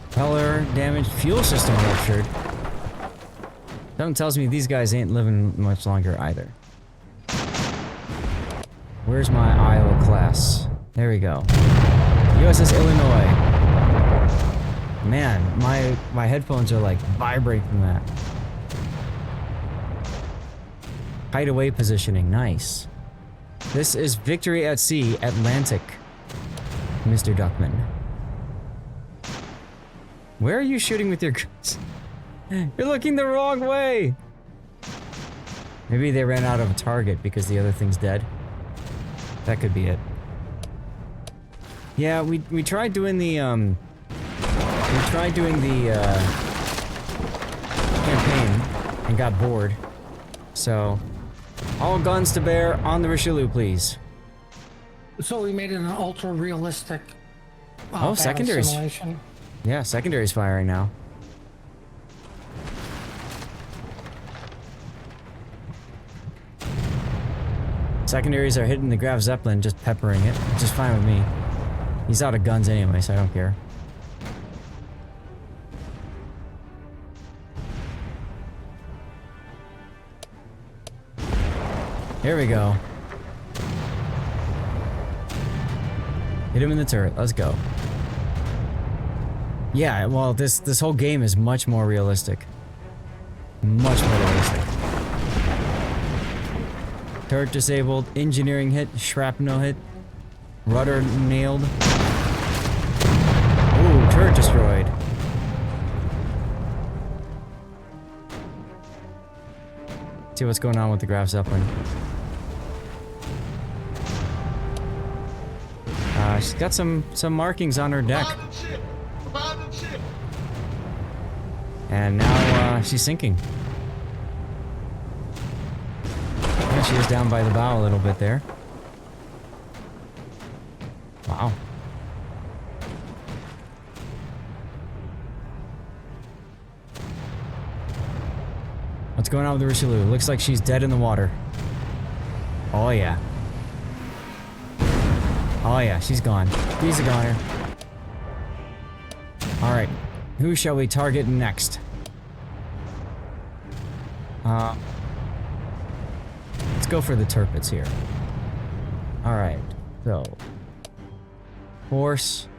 Propeller damage, fuel system ruptured. Something tells me these guys ain't living much longer either. Where's my Iowa class? There we go. USS Illinois. Man, my headphones are like vibrating from that. Hideaway positioning, nice. This is Victory at Sea, Atlantic, Mr. Duckman. Where are you shooting with your guns? You're looking the wrong way! Maybe they ran out of a target because the other thing's dead. That could be it. Yeah, we tried doing the campaign and got bored. So, all guns to bear on the Richelieu, please. So we made it an ultra realistic. Oh, secondaries. Simulation. Yeah, secondary's firing now. Secondaries are hitting the Graf Zeppelin, just peppering it, which is fine with me. He's out of guns anyway, so I don't care. Here we go. Hit him in the turret. Let's go. Yeah, well, this whole game is much more realistic. Much more realistic. Turret disabled, engineering hit, shrapnel hit, rudder nailed. Ooh, turret destroyed. See what's going on with the Graf Zeppelin. She's got some markings on her deck. And now she's sinking. Yeah, she was down by the bow a little bit there. Wow. What's going on with the Richelieu? Looks like she's dead in the water. Oh yeah. Oh yeah, she's gone. She's a goner. Alright. Who shall we target next? Let's go for the Tirpitz here. Alright, so. Horse.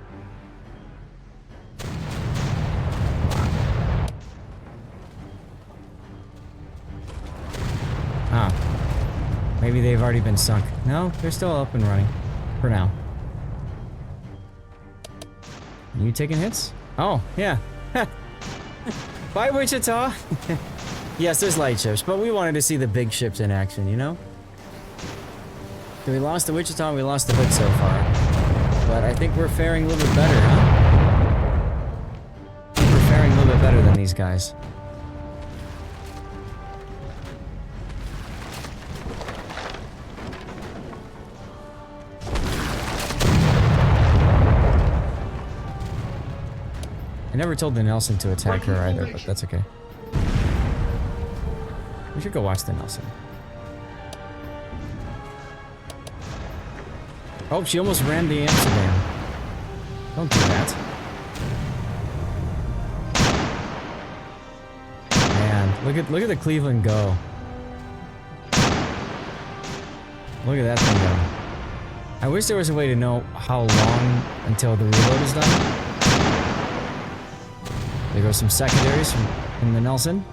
Maybe they've already been sunk. No, they're still up and running. For now. You taking hits? Oh, yeah. Bye, Wichita! Yes, there's light ships, but we wanted to see the big ships in action, you know? So we lost the Wichita, we lost the Hood so far. But I think we're faring a little bit better, huh? I think we're faring a little bit better than these guys. I never told the Nelson to attack her either, but that's okay. We should go watch the Nelson. Oh, she almost ran the Amsterdam. Don't do that. Man, look at the Cleveland go. Look at that thing go. I wish there was a way to know how long until the reload is done. There goes some secondaries from the Nelson.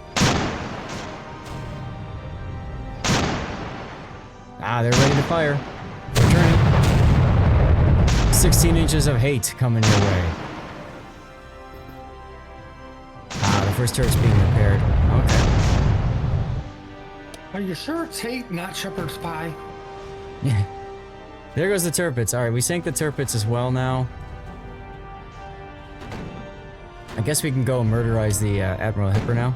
Ah, they're ready to fire. They're turning. 16 inches of hate coming your way. Ah, the first turret's being repaired. Okay. Are you sure it's hate, not Shepherd's Pie? Yeah. There goes the Tirpitz. Alright, we sank the Tirpitz as well now. I guess we can go murderize the Admiral Hipper now.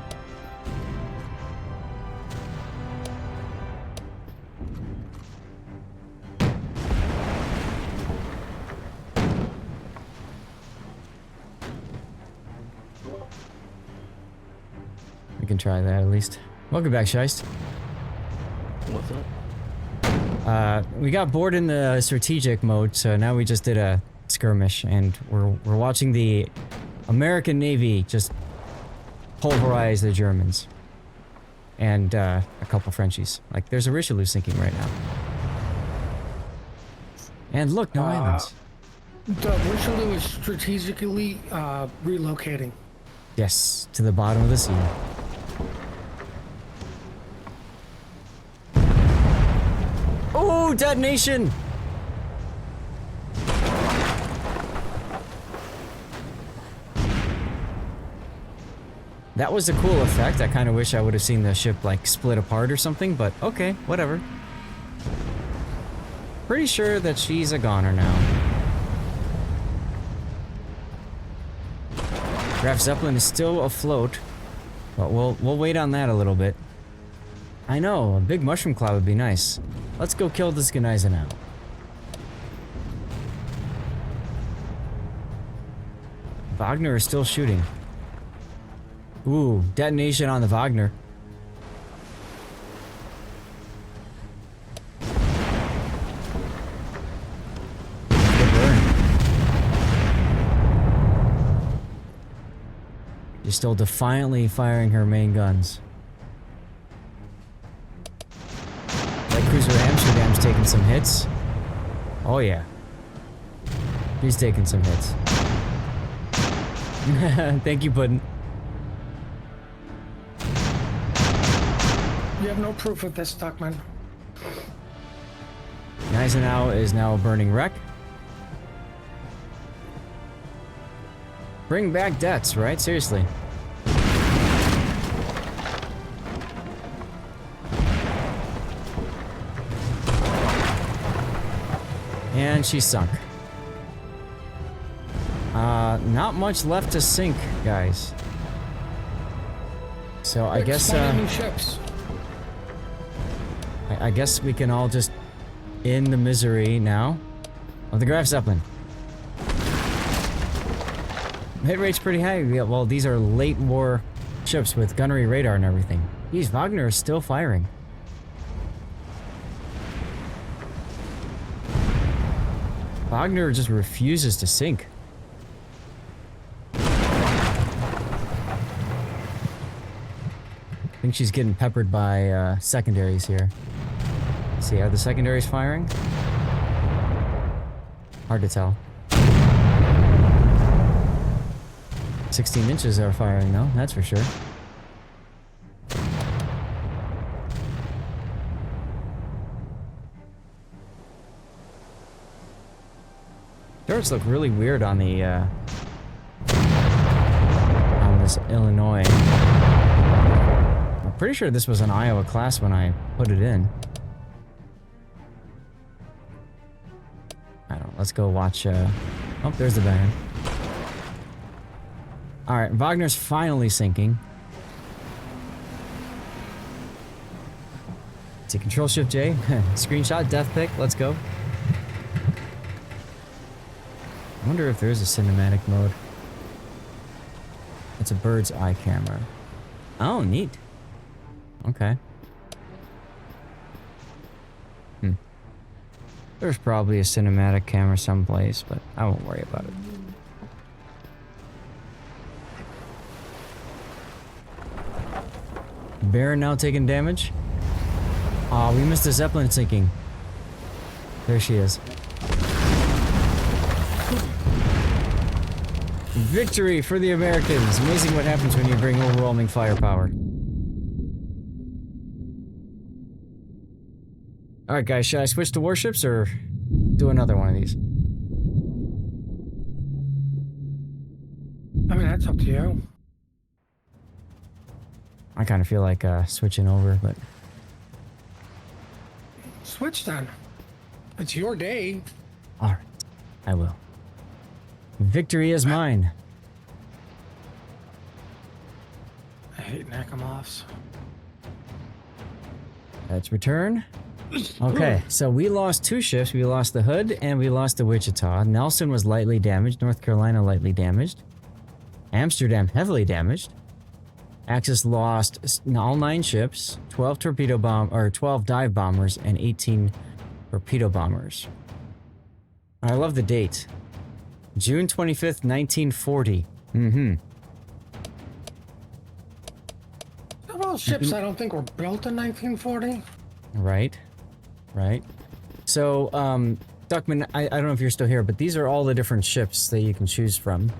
We can try that at least. Welcome back, Scheist. What's up? We got bored in the strategic mode, so now we just did a skirmish, and we're watching the American Navy just pulverize the Germans. And a couple Frenchies. Like, there's a Richelieu sinking right now. And look, no islands. The Richelieu is strategically relocating. Yes, to the bottom of the sea. Oh, detonation! That was a cool effect. I kind of wish I would have seen the ship, like, split apart or something, but okay, whatever. Pretty sure that she's a goner now. Graf Zeppelin is still afloat, but we'll wait on that a little bit. I know, a big mushroom cloud would be nice. Let's go kill this Gneisenau now. Wagner is still shooting. Ooh, detonation on the Wagner. Good burn. She's still defiantly firing her main guns. Light cruiser Amsterdam's taking some hits. Oh yeah. He's taking some hits. Thank you, Puddin'. You have no proof of this, Duckman. Gneisenau is now a burning wreck. Bring back debts, right? Seriously. And she sunk. Not much left to sink, guys. So I guess New ships. I guess we can all just end the misery now of the Graf Zeppelin. Hit rate's pretty high. Yeah, well, these are late war ships with gunnery radar and everything. Geez, Wagner is still firing. Wagner just refuses to sink. I think she's getting peppered by secondaries here. Let's see, are the secondaries firing? Hard to tell. 16 inches are firing though, that's for sure. Turrets look really weird on the on this Illinois. I'm pretty sure this was an Iowa class when I put it in. I don't know, let's go watch oh, there's the band. Alright, Wagner's finally sinking. See, Control Shift J, screenshot, death pick, let's go. I wonder if there is a cinematic mode. It's a bird's eye camera. Oh, neat. Okay. There's probably a cinematic camera someplace, but I won't worry about it. Baron now taking damage. Aw, we missed the Zeppelin sinking. There she is. Victory for the Americans. Amazing what happens when you bring overwhelming firepower. Alright guys, should I switch to warships or do another one of these? I mean, that's up to you. I kind of feel like switching over, but... Switch then. It's your day. Alright, I will. Victory is mine. I hate Nakamovs. Let's return. Okay, so we lost 2 ships. We lost the Hood and we lost the Wichita. Nelson was lightly damaged. North Carolina lightly damaged. Amsterdam heavily damaged. Axis lost all 9 ships, 12 torpedo bomb or 12 dive bombers, and 18 torpedo bombers. I love the date. June 25th, 1940. Some of those ships I don't think were built in 1940. Right. Right. So, Duckman, I don't know if you're still here, but these are all the different ships that you can choose from.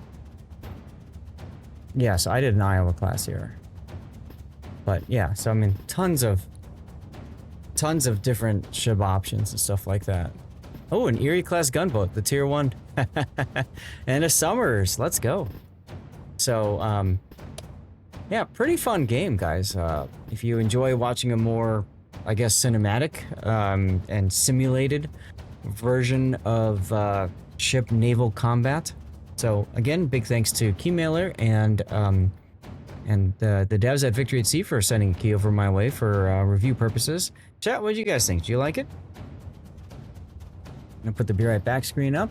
Yeah, so I did an Iowa class here. But yeah, so I mean, tons of different ship options and stuff like that. Oh, an Erie class gunboat, the tier 1. And a Summers, let's go. So, yeah, pretty fun game, guys. If you enjoy watching a more, I guess, cinematic and simulated version of ship naval combat. So again, big thanks to Keymailer and the devs at Victory at Sea for sending a key over my way for review purposes. Chat, what did you guys think? Do you like it? I'm gonna put the Be Right Back screen up.